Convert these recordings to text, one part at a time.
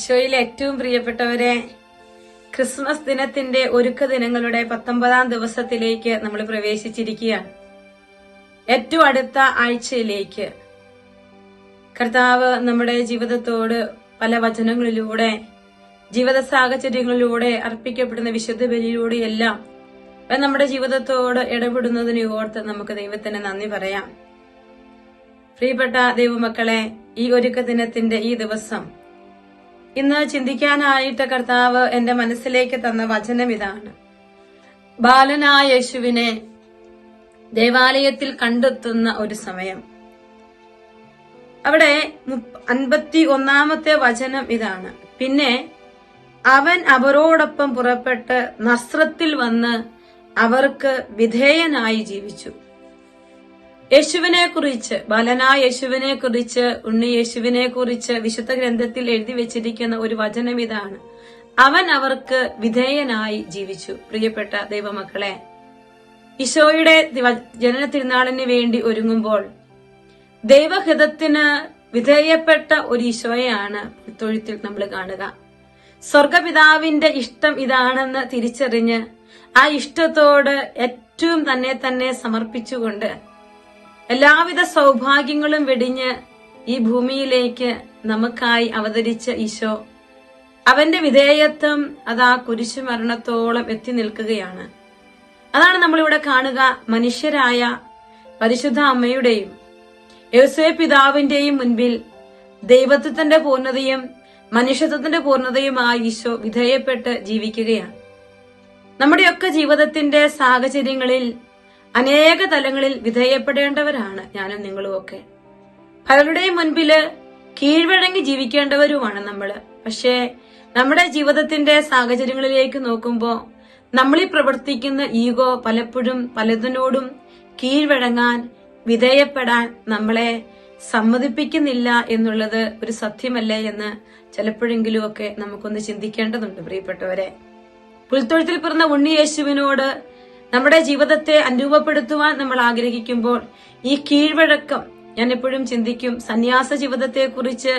ഈശോയിലെ ഏറ്റവും പ്രിയപ്പെട്ടവരെ, ക്രിസ്മസ് ദിനത്തിന്റെ ഒരുക്ക ദിനങ്ങളുടെ 19-ാം ദിവസത്തിലേക്ക് നമ്മൾ പ്രവേശിച്ചിരിക്കുകയാണ്. ഏറ്റവും അടുത്ത ആഴ്ചയിലേക്ക് കർത്താവ് നമ്മുടെ ജീവിതത്തോട് പല വചനങ്ങളിലൂടെ, ജീവിത സാഹചര്യങ്ങളിലൂടെ, അർപ്പിക്കപ്പെടുന്ന വിശുദ്ധ ബലിയിലൂടെയെല്ലാം നമ്മുടെ ജീവിതത്തോട് ഇടപെടുന്നതിനെ ഓർത്ത് നമുക്ക് ദൈവത്തിന് നന്ദി പറയാം. പ്രിയപ്പെട്ട ദൈവമക്കളെ, ഈ ഒരുക്ക ദിനത്തിന്റെ ഈ ദിവസം ഇന്ന് ചിന്തിക്കാനായിട്ട് കർത്താവ് എന്റെ മനസ്സിലേക്ക് തന്ന വചനം ഇതാണ്. ബാലനായ യേശുവിനെ ദേവാലയത്തിൽ കണ്ടെത്തുന്ന ഒരു സമയം. അവിടെ 51-ാമത്തെ വചനം ഇതാണ്. പിന്നെ അവൻ അവരോടൊപ്പം പുറപ്പെട്ട് നസ്രത്തിൽ വന്ന് അവർക്ക് വിധേയനായി ജീവിച്ചു. യേശുവിനെ കുറിച്ച്, ബാലനായ യേശുവിനെ കുറിച്ച്, ഉണ്ണി യേശുവിനെ കുറിച്ച് വിശുദ്ധ ഗ്രന്ഥത്തിൽ എഴുതി വെച്ചിരിക്കുന്ന ഒരു വചനം ഇതാണ്. അവൻ അവർക്ക് വിധേയനായി ജീവിച്ചു. പ്രിയപ്പെട്ട ദൈവമക്കളെ, ഈശോയുടെ ജനന തിരുനാളിന് വേണ്ടി ഒരുങ്ങുമ്പോൾ ദൈവഹിതത്തിന് വിധേയപ്പെട്ട ഒരു ഈശോയെയാണ് പുൽത്തൊഴുത്തിൽ നമ്മൾ കാണുക. സ്വർഗപിതാവിന്റെ ഇഷ്ടം ഇതാണെന്ന് തിരിച്ചറിഞ്ഞ് ആ ഇഷ്ടത്തോട് ഏറ്റവും തന്നെ സമർപ്പിച്ചുകൊണ്ട് എല്ലാവിധ സൗഭാഗ്യങ്ങളും വെടിഞ്ഞ് ഈ ഭൂമിയിലേക്ക് നമുക്കായി അവതരിച്ച ഈശോ, അവന്റെ വിധേയത്വം അതാ കുരിശുമരണത്തോളം എത്തി നിൽക്കുകയാണ്. അതാണ് നമ്മളിവിടെ കാണുക. മനുഷ്യരായ പരിശുദ്ധ അമ്മയുടെയും യോസേപ്പ് പിതാവിന്റെയും മുൻപിൽ ദൈവത്വത്തിന്റെ പൂർണ്ണതയും മനുഷ്യത്വത്തിന്റെ പൂർണ്ണതയുമായി ഈശോ വിധേയപ്പെട്ട് ജീവിക്കുകയാണ്. നമ്മുടെയൊക്കെ ജീവിതത്തിന്റെ സാഹചര്യങ്ങളിൽ അനേക തലങ്ങളിൽ വിധേയപ്പെടേണ്ടവരാണ് ഞാനും നിങ്ങളും ഒക്കെ. പലരുടെയും മുൻപില് കീഴ്വഴങ്ങി ജീവിക്കേണ്ടവരുമാണ് നമ്മള്. പക്ഷേ നമ്മുടെ ജീവിതത്തിന്റെ സാഹചര്യങ്ങളിലേക്ക് നോക്കുമ്പോൾ നമ്മളീ പ്രവർത്തിക്കുന്ന ഈഗോ പലപ്പോഴും പലതിനോടും കീഴ്വഴങ്ങാൻ, വിധേയപ്പെടാൻ നമ്മളെ സമ്മതിപ്പിക്കുന്നില്ല എന്നുള്ളത് ഒരു സത്യമല്ലേ എന്ന് ചിലപ്പോഴെങ്കിലും ഒക്കെ നമുക്കൊന്ന് ചിന്തിക്കേണ്ടതുണ്ട്. പ്രിയപ്പെട്ടവരെ, പുൽത്തൊഴുത്തിൽ പിറന്ന ഉണ്ണി യേശുവിനോട് നമ്മുടെ ജീവിതത്തെ അനുരൂപപ്പെടുത്തുവാൻ നമ്മൾ ആഗ്രഹിക്കുമ്പോൾ ഈ കീഴ്വഴക്കം, ഞാൻ എപ്പോഴും ചിന്തിക്കും, സന്യാസ ജീവിതത്തെ കുറിച്ച്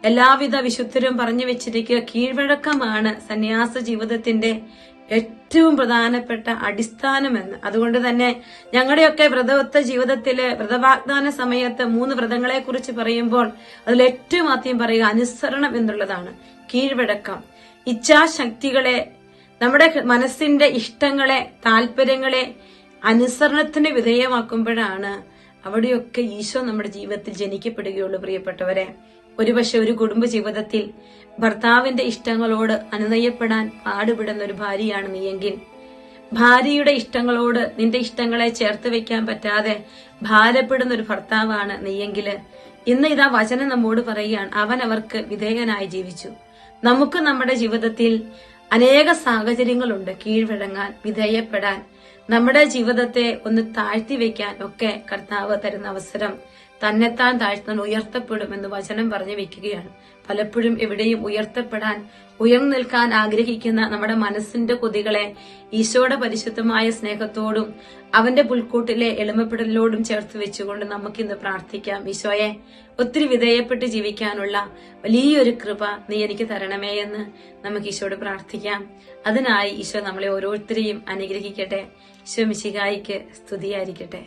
എല്ലാവിധ വിശുദ്ധരും പറഞ്ഞു വെച്ചിരിക്കുക. കീഴ്വഴക്കമാണ് സന്യാസ ജീവിതത്തിന്റെ ഏറ്റവും പ്രധാനപ്പെട്ട അടിസ്ഥാനമെന്ന്. അതുകൊണ്ട് തന്നെ ഞങ്ങളുടെയൊക്കെ വ്രതവത്ത ജീവിതത്തില് വ്രതവാഗ്ദാന സമയത്ത് 3 വ്രതങ്ങളെ കുറിച്ച് പറയുമ്പോൾ അതിൽ ഏറ്റവും ആദ്യം പറയുക അനുസരണം എന്നുള്ളതാണ്. കീഴ്വഴക്കം, ഇച്ഛാശക്തികളെ, നമ്മുടെ മനസ്സിന്റെ ഇഷ്ടങ്ങളെ, താല്പര്യങ്ങളെ അനുസരണത്തിന് വിധേയമാക്കുമ്പോഴാണ് അവിടെയൊക്കെ ഈശോ നമ്മുടെ ജീവിതത്തിൽ ജനിക്കപ്പെടുകയുള്ളൂ. പ്രിയപ്പെട്ടവരെ, ഒരുപക്ഷെ ഒരു കുടുംബ ജീവിതത്തിൽ ഭർത്താവിന്റെ ഇഷ്ടങ്ങളോട് അനുനയപ്പെടാൻ പാടുപെടുന്ന ഒരു ഭാര്യയാണ് നീയെങ്കിൽ, ഭാര്യയുടെ ഇഷ്ടങ്ങളോട് നിന്റെ ഇഷ്ടങ്ങളെ ചേർത്ത് വെക്കാൻ പറ്റാതെ ഭാരപ്പെടുന്ന ഒരു ഭർത്താവാണ് നീയെങ്കിൽ, ഇന്ന് ഇതാ വചനം നമ്മോട് പറയുകയാണ്, അവൻ അവർക്ക് വിധേയനായി ജീവിച്ചു. നമുക്ക് നമ്മുടെ ജീവിതത്തിൽ അനേക സാഹചര്യങ്ങളുണ്ട് കീഴ്വഴങ്ങാൻ, വിധേയപ്പെടാൻ, നമ്മുടെ ജീവിതത്തെ ഒന്ന് താഴ്ത്തി വെക്കാൻ ഒക്കെ കർത്താവ് തരുന്ന അവസരം. തന്നെത്താൻ താഴ്ത്തുന്ന ഉയർത്തപ്പെടുമെന്ന് വചനം പറഞ്ഞു വെക്കുകയാണ്. പലപ്പോഴും എവിടെയും ഉയർത്തപ്പെടാൻ, ഉയർന്നു നിൽക്കാൻ ആഗ്രഹിക്കുന്ന നമ്മുടെ മനസ്സിന്റെ കൊതികളെ ഈശോയുടെ പരിശുദ്ധമായ സ്നേഹത്തോടും അവന്റെ പുൽക്കൂട്ടിലെ എളിമപ്പെടലോടും ചേർത്ത് വെച്ചുകൊണ്ട് നമുക്കിന്ന് പ്രാർത്ഥിക്കാം. ഈശോയെ, ഒത്തിരി വിധേയപ്പെട്ട് ജീവിക്കാനുള്ള വലിയൊരു കൃപ നീ എനിക്ക് തരണമേ എന്ന് നമുക്ക് ഈശോയോട് പ്രാർത്ഥിക്കാം. അതിനായി ഈശോ നമ്മളെ ഓരോരുത്തരെയും അനുഗ്രഹിക്കട്ടെ. ഈശോ മിശിഹായിക്ക് സ്തുതിയായിരിക്കട്ടെ.